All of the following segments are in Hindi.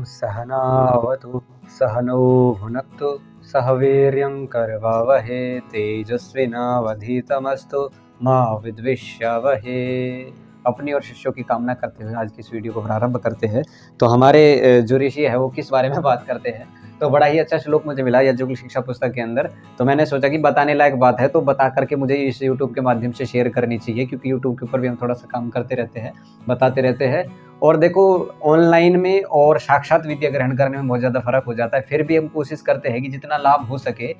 सहनावतु सहनौ भुनक्तु सह वीर्यं करवावहे तेजस्विनावधीतमस्तु मा विद्विषावहे। अपनी और शिष्यों की कामना करते हुए आज की इस वीडियो को प्रारंभ करते हैं। तो हमारे जो ऋषि है वो किस बारे में बात करते हैं, तो बड़ा ही अच्छा श्लोक मुझे मिला यज्ञ शिक्षा पुस्तक के अंदर। तो मैंने सोचा कि बताने लायक बात है तो बता करके मुझे इस यूट्यूब के माध्यम से शेयर करनी चाहिए, क्योंकि यूट्यूब के ऊपर भी हम थोड़ा सा काम करते रहते हैं, बताते रहते हैं। और देखो, ऑनलाइन में और साक्षात विद्या ग्रहण करने में बहुत ज़्यादा फर्क हो जाता है। फिर भी हम कोशिश करते हैं कि जितना लाभ हो सके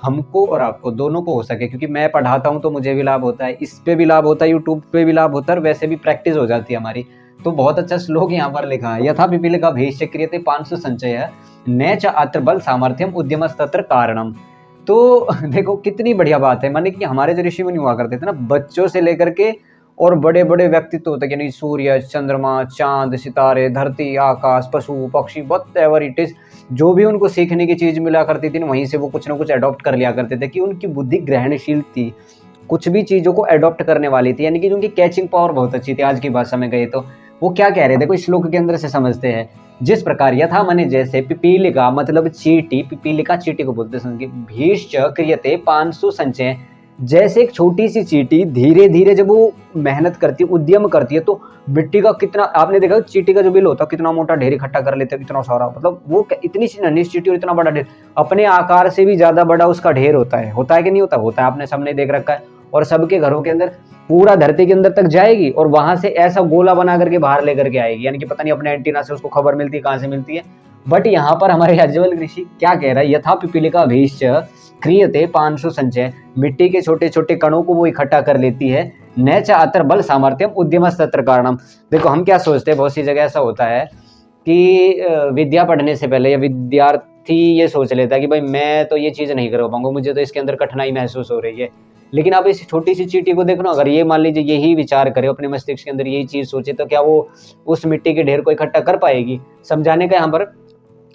हमको और आपको दोनों को हो सके, क्योंकि मैं पढ़ाता हूँ तो मुझे भी लाभ होता है, इस पे भी लाभ होता है, यूट्यूब पे भी लाभ होता है, और वैसे भी प्रैक्टिस हो जाती है हमारी। तो बहुत अच्छा श्लोक यहाँ पर लिखा है, यथा पिपीलिका भीष्य क्रियते 500 संचय न च अत्र बल सामर्थ्यम उद्यमस्तत्र कारणम। तो देखो कितनी बढ़िया बात है। माने कि हमारे जो ऋषि मुनि हुआ करते थे ना, बच्चों से लेकर के और बड़े बड़े व्यक्तित्व होते हैं, यानी सूर्य, चंद्रमा, चांद, सितारे, धरती, आकाश, पशु पक्षी, व्हाटएवर इट इज, जो भी उनको सीखने की चीज मिला करती थी वहीं से वो कुछ ना कुछ अडॉप्ट कर लिया करते थे, कि उनकी बुद्धि ग्रहणशील थी, कुछ भी चीजों को अडॉप्ट करने वाली थी, यानी कि उनकी कैचिंग पावर बहुत अच्छी थी। आज की भाषा में गए तो वो क्या कह रहे हैं, देखो इस श्लोक के अंदर से समझते हैं। जिस प्रकार यथा माने जैसे पिपीलिका मतलब चींटी, पिपीलिका चींटी को बोलते हैं, भीष्च क्रियते 500 संचय, जैसे एक छोटी सी चींटी धीरे धीरे जब वो मेहनत करती है, उद्यम करती है, तो मिट्टी का कितना, आपने देखा चींटी का जो बिल होता है कितना मोटा ढेर इकट्ठा कर लेते हैं, कितना सारा, मतलब वो इतनी सी नन्ही चींटी और इतना बड़ा ढेर, अपने आकार से भी ज्यादा बड़ा उसका ढेर होता है कि नहीं होता? होता है, आपने सबने देख रखा है। और सबके घरों के अंदर पूरा धरती के अंदर तक जाएगी और वहां से ऐसा गोला बना करके बाहर लेकर के आएगी, यानी कि पता नहीं अपने एंटीना से उसको खबर मिलती है, कहाँ से मिलती है। बट यहाँ पर हमारे याज्ञवल्क्य ऋषि क्या कह रहा है, यथा पिपीलिका भीष्च क्रियते 500 संचय, मिट्टी के छोटे छोटे कणों को वो इकट्ठा कर लेती है, न च अत्र बल सामर्थ्यम उद्यमस्तत्र कारणम। देखो हम क्या सोचते हैं, बहुत सी जगह ऐसा होता है कि विद्या पढ़ने से पहले या विद्यार्थी ये सोच लेता है कि भाई मैं तो ये चीज़ नहीं कर पाऊंगा, मुझे तो इसके अंदर कठिनाई महसूस हो रही है। लेकिन आप इस छोटी सी चींटी को देखो ना, अगर ये मान लीजिए यही विचार करे अपने मस्तिष्क के अंदर, यही चीज़ सोचे, तो क्या वो उस मिट्टी के ढेर को इकट्ठा कर पाएगी? समझाने का यहाँ पर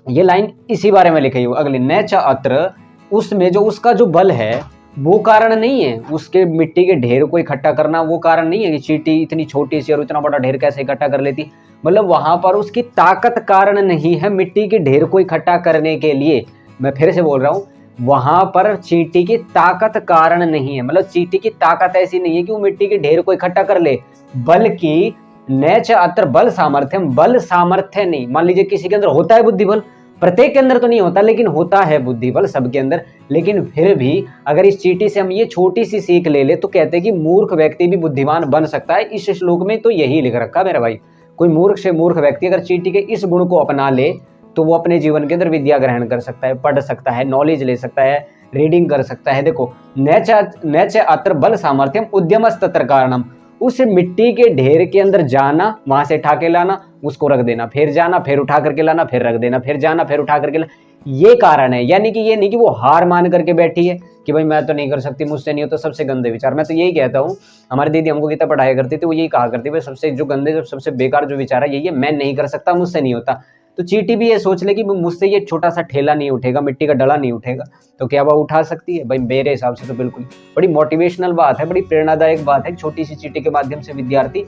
ये लाइन इसी बारे में लिखी है। अगली न च अत्र, उसमें जो उसका जो बल है वो कारण नहीं है, उसके मिट्टी के ढेर को इकट्ठा करना वो कारण नहीं है कि चींटी इतनी छोटी सी और इतना बड़ा ढेर कैसे इकट्ठा कर लेती। मतलब वहां पर उसकी ताकत कारण नहीं है मिट्टी के ढेर को इकट्ठा करने के लिए। मैं फिर से बोल रहा हूँ, वहां पर चींटी की ताकत कारण नहीं है, मतलब चींटी की ताकत ऐसी नहीं है कि वो मिट्टी के ढेर को इकट्ठा कर ले, बल्कि न च अत्र बल सामर्थ्यम, बल सामर्थ्य नहीं। मान लीजिए किसी के अंदर होता है बुद्धि बल, प्रत्येक के अंदर तो नहीं होता लेकिन होता है बुद्धि बल सबके अंदर। लेकिन फिर भी अगर इस चींटी से हम ये छोटी सी सीख ले ले तो कहते हैं कि मूर्ख व्यक्ति भी बुद्धिमान बन सकता है। इस श्लोक में तो यही लिख रखा मेरा भाई, कोई मूर्ख से मूर्ख व्यक्ति अगर चींटी के इस गुण को अपना ले तो वो अपने जीवन के अंदर विद्या ग्रहण कर सकता है, पढ़ सकता है, नॉलेज ले सकता है, रीडिंग कर सकता है। देखो न च अत्र बल सामर्थ्यम उद्यमस्तत्र कारणम, उस मिट्टी के ढेर के अंदर जाना, वहां से उठा के लाना, उसको रख देना, फिर जाना, फिर उठा करके लाना, फिर रख देना, फिर जाना, फिर उठा करके लाना, ये कारण है। यानी कि ये नहीं कि वो हार मान करके बैठी है कि भाई मैं तो नहीं कर सकती, मुझसे नहीं हो, तो सबसे गंदे विचार। मैं तो यही कहता हूँ, हमारी दीदी हमको गीता पढ़ाया करती थी, वो यही कहा करती है सबसे जो गंदे, सबसे बेकार जो विचार है यही है, मैं नहीं कर सकता, मुझसे नहीं होता। तो चींटी भी ये सोच ले कि मुझसे ये छोटा सा ठेला नहीं उठेगा, मिट्टी का डला नहीं उठेगा, तो क्या वह उठा सकती है? भाई मेरे हिसाब से तो बिल्कुल। बड़ी मोटिवेशनल बात है, बड़ी प्रेरणादायक बात है। छोटी सी चींटी के माध्यम से विद्यार्थी,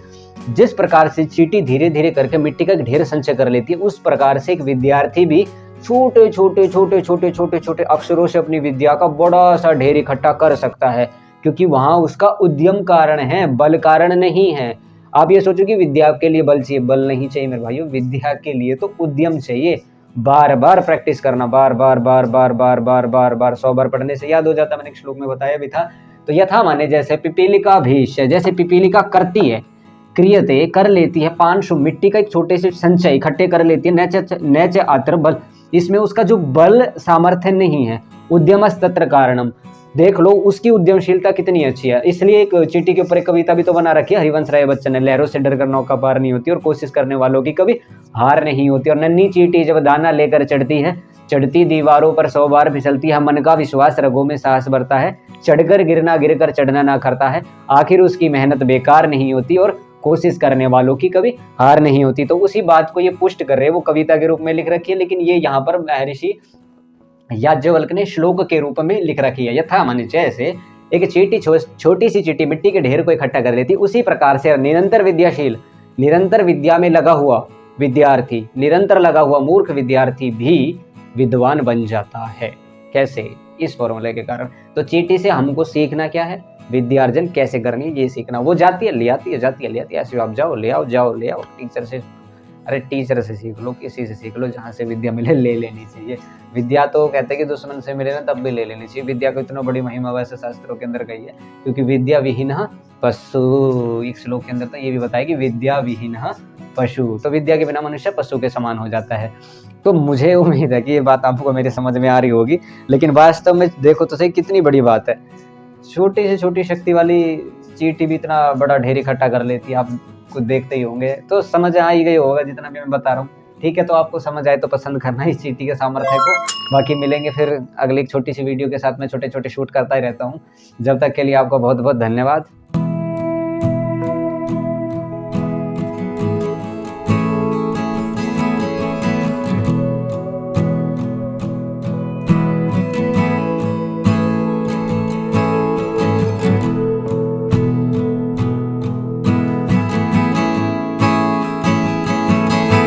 जिस प्रकार से चींटी धीरे धीरे करके मिट्टी का ढेर संचय कर लेती है, उस प्रकार से एक विद्यार्थी भी छोटे छोटे छोटे छोटे छोटे छोटे अक्षरों से अपनी विद्या का बड़ा सा ढेर इकट्ठा कर सकता है, क्योंकि वहां उसका उद्यम कारण है, बल कारण नहीं है। आप ये सोचो कि विद्या के लिए बल चाहिए, बल नहीं चाहिए मेरे भाइयों, विद्या के लिए तो उद्यम चाहिए। बार बार प्रैक्टिस करना, बार बार बार बार बार बार बार बार 100 बार पढ़ने से याद हो जाता, मैंने एक श्लोक में बताया भी था। तो यथा माने जैसे पिपीलिका भीष्य, जैसे पिपीलिका करती है, क्रियते कर लेती है 500, मिट्टी का एक छोटे से संचय इकट्ठे कर लेती है, न च अत्र बल, इसमें उसका जो बल सामर्थ्य नहीं है, उद्यमस्तत्र कारणम। देख लो उसकी उद्यमशीलता कितनी अच्छी है। इसलिए एक चींटी के ऊपर एक कविता भी तो बना रखी है हरिवंश राय बच्चन ने, लहरों से डर कर नौका पार नहीं होती और कोशिश करने वालों की कभी हार नहीं होती। और नन्ही चींटी जब दाना लेकर चढ़ती है, चढ़ती दीवारों पर 100 बार फिसलती है, मन का विश्वास रगों में साहस बढ़ता है, चढ़कर गिरना गिरकर चढ़ना ना करता है, आखिर उसकी मेहनत बेकार नहीं होती और कोशिश करने वालों की कभी हार नहीं होती। तो उसी बात को ये पुष्ट कर रहे हैं, वो कविता के रूप में लिख रखी है, लेकिन ये यहाँ पर महर्षि याज्ञवल्क्य ने श्लोक के रूप में लिख रखी है। यथा माने जैसे एक चींटी, छोटी सी चींटी मिट्टी के ढेर को इकट्ठा कर लेती, उसी प्रकार से निरंतर विद्याशील, निरंतर विद्या में लगा हुआ विद्यार्थी, निरंतर लगा हुआ मूर्ख विद्यार्थी भी विद्वान बन जाता है। कैसे? इस फॉर्मूले के कारण। तो चींटी से हमको सीखना क्या है? विद्यार्जन कैसे करनी है ये सीखना। वो जाती है ले आती है, जाती है ले आती है, ऐसे आप जाओ ले आओ, जाओ ले आओ। टीचर से, अरे टीचर से सीख लो, किसी से सीख लो, जहाँ से विद्या मिले ले लेनी चाहिए। विद्या तो कहते हैं कि दुश्मन से मिले ना तब भी ले लेनी चाहिए। विद्या को इतना बड़ी महिमा वैसे शास्त्रों के अंदर कही है, क्योंकि विद्या विहीन पशु, एक श्लोक के अंदर तो ये भी बताया कि विद्या विहीन पशु, तो विद्या के बिना मनुष्य पशु के समान हो जाता है। तो मुझे उम्मीद है कि ये बात आपको मेरे समझ में आ रही होगी, लेकिन वास्तव में देखो तो सही कितनी बड़ी बात है। छोटी से छोटी शक्ति वाली चींटी भी इतना बड़ा ढेर इकट्ठा कर लेती है, आप कुछ देखते ही होंगे, तो समझ आ ही गई होगा जितना भी मैं बता रहा हूँ। ठीक है, तो आपको समझ आए तो पसंद करना इस चींटी के सामर्थ्य को। बाकी मिलेंगे फिर अगली एक छोटी सी वीडियो के साथ। मैं छोटे छोटे शूट करता ही रहता हूँ। जब तक के लिए आपका बहुत बहुत धन्यवाद।